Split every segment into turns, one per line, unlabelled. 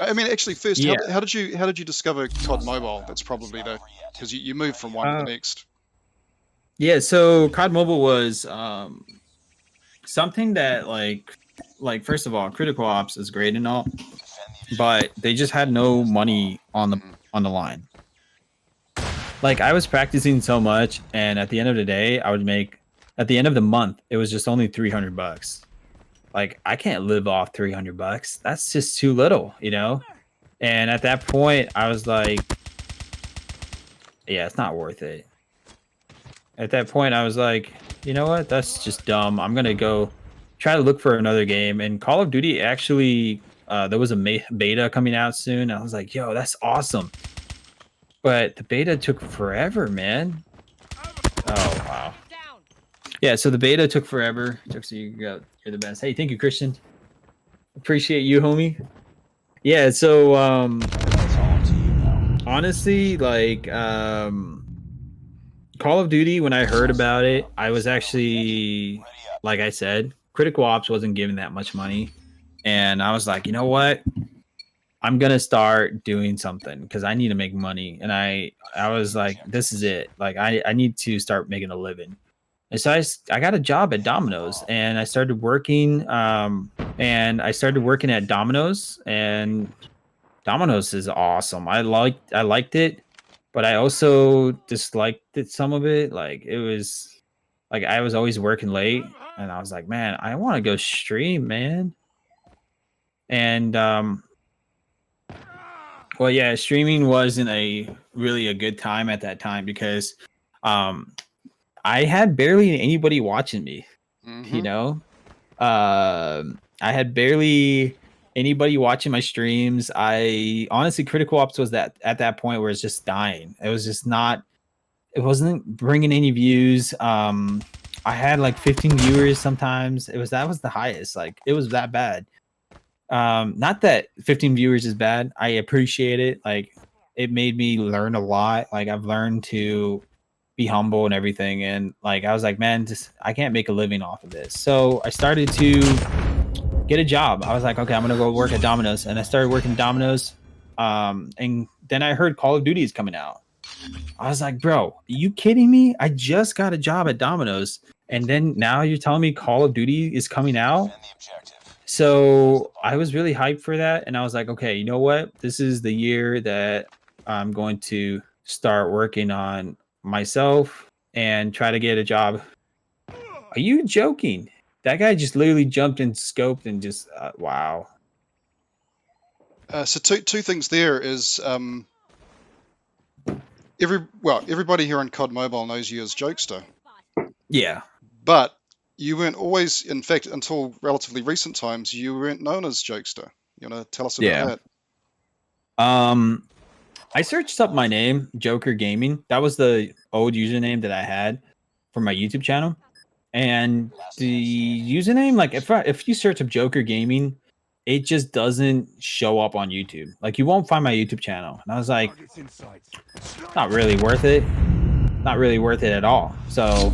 I mean, actually, first,
Yeah.
how did you discover COD Mobile? That's probably because you moved from one to the next.
Yeah. So COD Mobile was something that like first of all, Critical Ops is great and all, but they just had no money on the line. Like I was practicing so much, and at the end of the day, I would make at the end of the month, it was just only $300. Like I can't live off $300. That's just too little, you know? And at that point, I was like, yeah, it's not worth it. At that point, I was like, you know what? That's just dumb. I'm gonna go try to look for another game. And Call of Duty actually, there was a beta coming out soon. I was like, yo, that's awesome. But the beta took forever, man. Oh wow. Yeah, so the beta took forever. So you're the best. Hey, thank you, Christian. Appreciate you, homie. Yeah, so honestly, like Call of Duty, when I heard about it, I was actually, like I said, Critical Ops wasn't giving that much money. And I was like, you know what? I'm gonna start doing something because I need to make money. And I was like, this is it. Like I need to start making a living. And so I got a job at Domino's, and I started working at Domino's, and Domino's is awesome. I liked it, but I also disliked it some of it. Like it was like I was always working late, and I was like, man, I want to go stream, man. And well, yeah, streaming wasn't really a good time at that time because I had barely anybody watching me. You know, I had barely anybody watching my streams. I honestly, Critical Ops was that at that point where it's just dying. It was just not. It wasn't bringing any views. I had like 15 viewers sometimes. That was the highest. Like it was that bad. Not that 15 viewers is bad. I appreciate it. Like it made me learn a lot. Like I've learned to be humble and everything. And like I was like, man, I can't make a living off of this. So I started to get a job. I was like, okay, I'm gonna go work at Domino's, and I started working at Domino's. And then I heard Call of Duty is coming out. I was like, bro, are you kidding me? I just got a job at Domino's, and then now you're telling me Call of Duty is coming out. So I was really hyped for that, and I was like, okay, you know what? This is the year that I'm going to start working on myself and try to get a job. Are you joking? That guy just literally jumped and scoped and just wow.
So two things there is everybody here on COD Mobile knows you as Jokesta.
Yeah.
But you weren't always, in fact, until relatively recent times, you weren't known as Jokesta. You want to tell us about
that? I searched up my name, Joker Gaming. That was the old username that I had for my YouTube channel. And the username, like if you search up Joker Gaming, it just doesn't show up on YouTube. Like you won't find my YouTube channel. And I was like, not really worth it. Not really worth it at all. So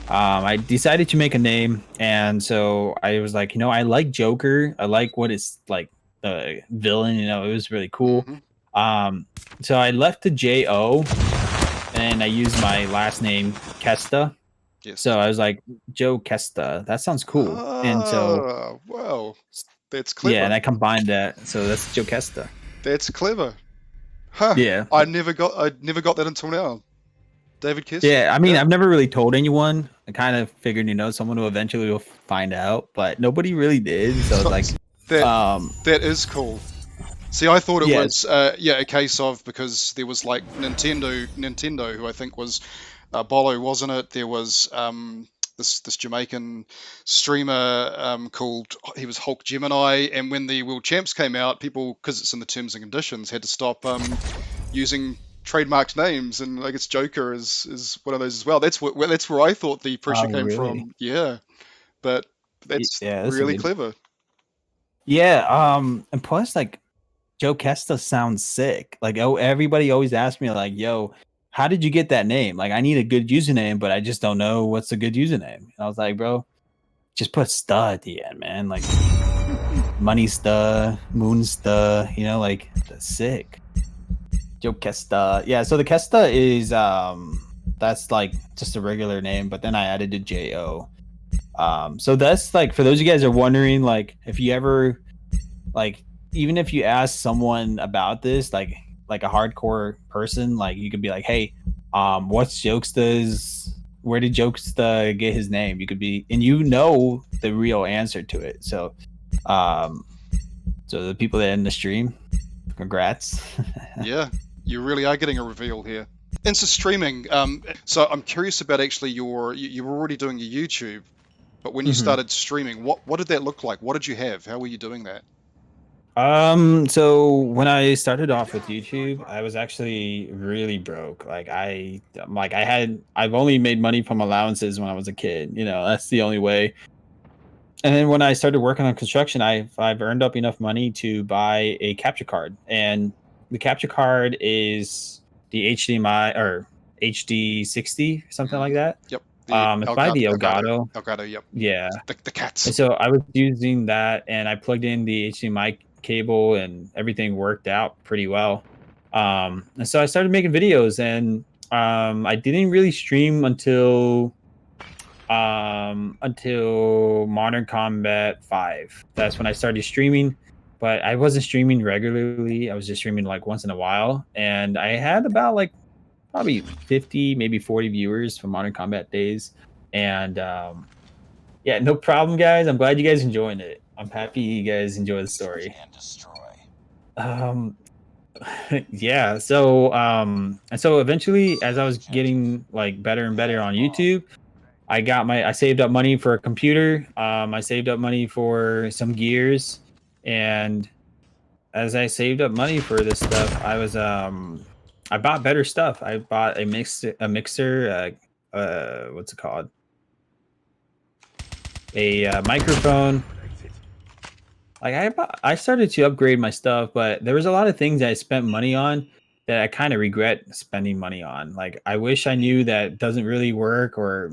I decided to make a name. And so I was like, I like Joker. I like what it's like the villain, it was really cool. So I left the J-O and I used my last name, Kesta. Yes. So I was like, Jokesta. That sounds cool. And so,
wow, that's clever.
Yeah, and I combined that, so that's Jokesta.
That's clever. Huh.
Yeah.
I never got that until now. David Kester.
Yeah, I mean, I've never really told anyone. I kind of figured, someone who eventually will find out, but nobody really did. So like,
that is cool. See, I thought it was a case of because there was like Nintendo, who I think was Bolo, wasn't it? There was this Jamaican streamer called, he was Hulk Gemini, and when the World Champs came out, people, because it's in the terms and conditions, had to stop using trademarked names, and I guess Joker is one of those as well. That's where I thought the pressure came from. Yeah, but that's really clever.
Yeah, and plus like Jokesta sounds sick. Like, everybody always asks me like, yo, how did you get that name? Like, I need a good username, but I just don't know what's a good username. And I was like, bro, just put stud at the end, man. Like, Moneysta, Moonsta, you know, like that's sick. Jokesta. Yeah, so the Kesta is that's like just a regular name, but then I added a J-O. So that's like for those of you guys are wondering, like if you ever like even if you ask someone about this, like a hardcore person, like you could be like, hey, what's Jokesta's where did Jokesta get his name? You could be and you know the real answer to it. So so the people that end the stream, congrats.
Yeah, you really are getting a reveal here. Into streaming, so I'm curious about actually you were already doing your YouTube, but when you started streaming, what did that look like? What did you have? How were you doing that?
So when I started off with YouTube, I was actually really broke. I've only made money from allowances when I was a kid. You know, that's the only way. And then when I started working on construction, I've earned up enough money to buy a capture card, and the capture card is the HDMI or HD60, something like that.
Yep.
It's by the Elgato.
Elgato, yep.
Yeah.
The cats.
And so I was using that, and I plugged in the HDMI cable, and everything worked out pretty well. And so I started making videos, and I didn't really stream until Modern Combat 5. That's when I started streaming, but I wasn't streaming regularly. I was just streaming like once in a while, and I had about like probably 50, maybe 40 viewers from Modern Combat days. And yeah, no problem, guys. I'm glad you guys enjoying it. I'm happy you guys enjoy the story. Yeah. So and so eventually, as I was getting like better and better on YouTube, I saved up money for a computer. I saved up money for some gears, and as I saved up money for this stuff, I bought better stuff. I bought a mixer. What's it called? A microphone. Like I started to upgrade my stuff, but there was a lot of things that I spent money on that I kind of regret spending money on. Like I wish I knew that doesn't really work or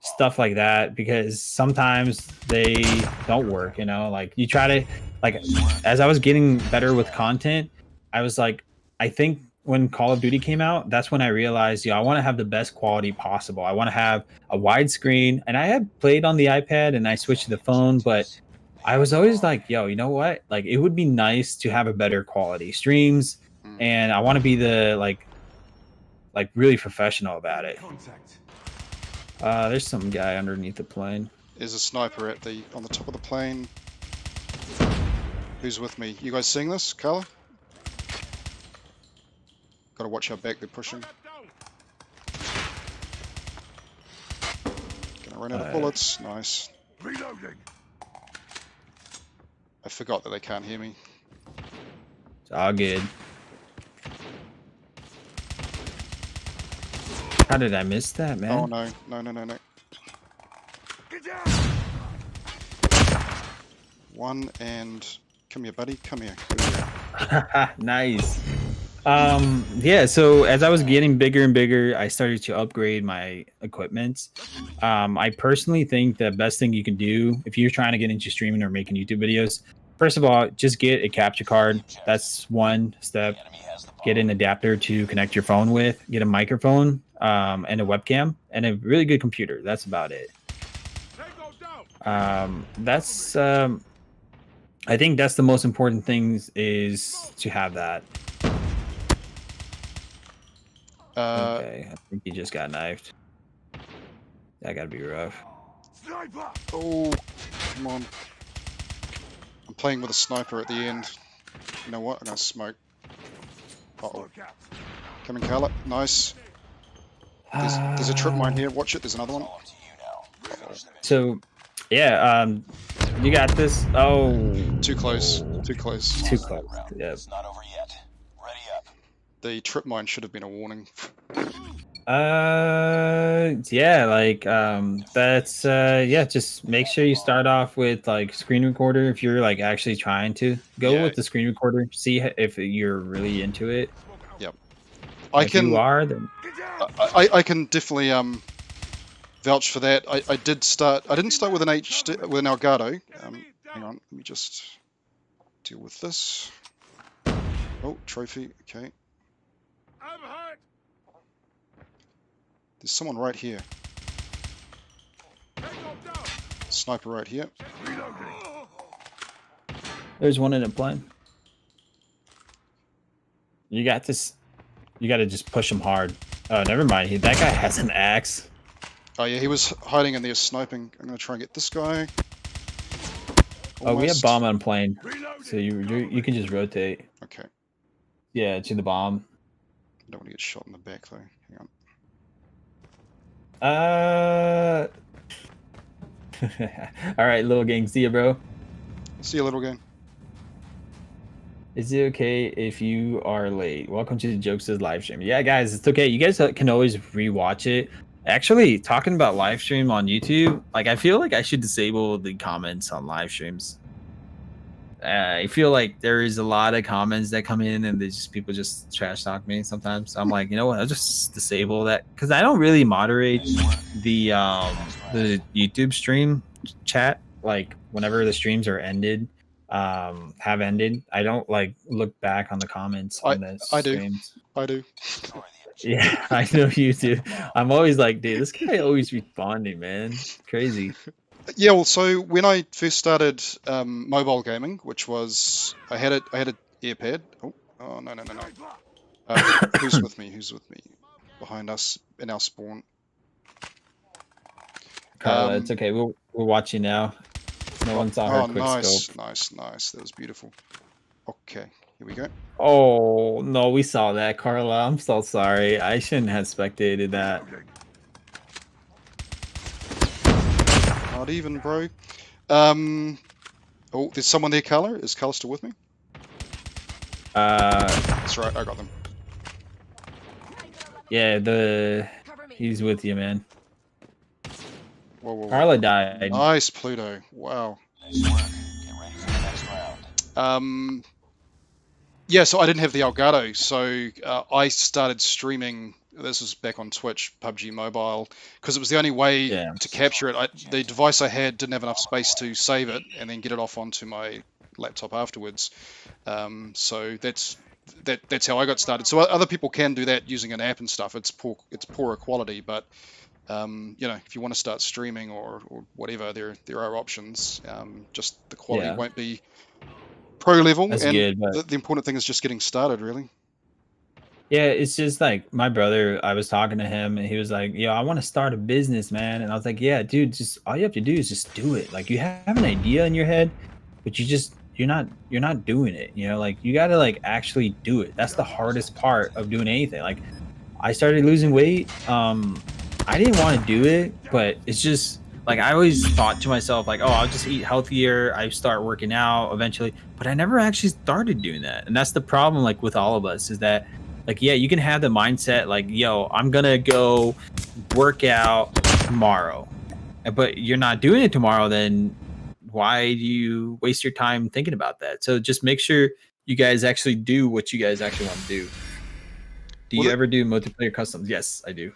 stuff like that, because sometimes they don't work, you know. Like you try to, like, as I was getting better with content, I was like, I think when Call of Duty came out, that's when I realized, I want to have the best quality possible. I want to have a wide screen, and I had played on the iPad and I switched to the phone, but I was always like, yo, you know what? Like it would be nice to have a better quality streams, and I want to be the like really professional about it. There's some guy underneath the plane.
There's a sniper on the top of the plane. Who's with me? You guys seeing this, Carla? Gotta watch our back, they're pushing. Gonna run out of bullets. Nice. Reloading. I forgot that they can't hear me.
It's all good. How did I miss that, man?
Oh no. Get down. One, and come here, buddy. Come here.
Nice. Yeah, so as I was getting bigger and bigger, I started to upgrade my equipment. I personally think the best thing you can do if you're trying to get into streaming or making YouTube videos, first of all, just get a capture card. That's one step. Get an adapter to connect your phone with, get a microphone, and a webcam, and a really good computer. That's about it. I think that's the most important thing, is to have that. Okay, I think he just got knifed. That gotta be rough.
Oh, come on. I'm playing with a sniper at the end. You know what? I'm gonna smoke. Uh-oh. Coming, Carla. Nice. There's a trip mine here. Watch it. There's another one.
So, yeah, you got this. Oh.
Too close. Too close.
Too close. Yeah.
It's not over yet. Ready up.
The trip mine should have been a warning.
Yeah, like, that's, yeah, just make sure you start off with, like, screen recorder if you're, like, actually trying to go with the screen recorder. See if you're really into it.
Yep.
If you are, then...
I can definitely, vouch for that. I didn't start with an Elgato. Hang on, let me just deal with this. Oh, trophy. Okay.
I'm hurt.
There's someone right here. Sniper right here.
There's one in a plane. You got this. You got to just push him hard. Oh, never mind. That guy has an axe.
Oh yeah, he was hiding in there sniping. I'm gonna try and get this guy.
Oh, we have
Almost.
bomb on plane, so you can just rotate.
Okay.
Yeah, to the bomb.
I don't want to get shot in the back though. Hang on.
All right, little gang. See ya, bro.
See you, little gang.
Is it okay if you are late? Welcome to the Jokesta's live stream. Yeah, guys, it's okay. You guys can always rewatch it. Actually, talking about live stream on YouTube, like I feel like I should disable the comments on live streams. I feel like there is a lot of comments that come in and people just trash talk me sometimes. So I'm like, you know what? I'll just disable that because I don't really moderate the YouTube stream chat. Like whenever the streams are ended, have ended, I don't like look back on the comments on the streams.
I do.
Yeah, I know you do. I'm always like, dude, this guy always responding, man. Crazy.
Yeah, well, so when I first started mobile gaming, which was I had an AirPad. Oh no. Who's with me? Who's with me? Behind us in our spawn.
Carla, it's okay. We're watching now. No one saw her quick scope.
Nice. That was beautiful. Okay, here we go.
Oh no, we saw that, Carla. I'm so sorry. I shouldn't have spectated that.
Not even, bro. Oh, there's someone there, Carla. Is Carla still with me? That's right, I got them.
Yeah, he's with you, man.
Whoa.
Carla died.
Nice, Pluto. Wow.
Nice work. Get ready for the next round.
Yeah, so I didn't have the Elgato, so I started streaming. This was back on Twitch, PUBG Mobile, because it was the only way to capture it. The device I had didn't have enough space to save it and then get it off onto my laptop afterwards. So that's how I got started. So other people can do that using an app and stuff. It's poorer quality, but you know, if you want to start streaming or whatever, there are options. Just the quality won't be pro level,
That's
and
good, but...
the important thing is just getting started, really.
Yeah, it's just like my brother, I was talking to him and he was like, yo, I want to start a business, man. And I was like, yeah, dude, just all you have to do is just do it. Like you have an idea in your head, but you're not doing it. You know, like you got to like actually do it. That's the hardest part of doing anything. Like I started losing weight. I didn't want to do it, but it's just like I always thought to myself, like, oh, I'll just eat healthier. I start working out eventually, but I never actually started doing that. And that's the problem, like with all of us, is that like, yeah, you can have the mindset like, yo, I'm gonna go work out tomorrow, but you're not doing it tomorrow. Then why do you waste your time thinking about that? So just make sure you guys actually do what you guys actually want to do. Do you ever do multiplayer customs? Yes, I do.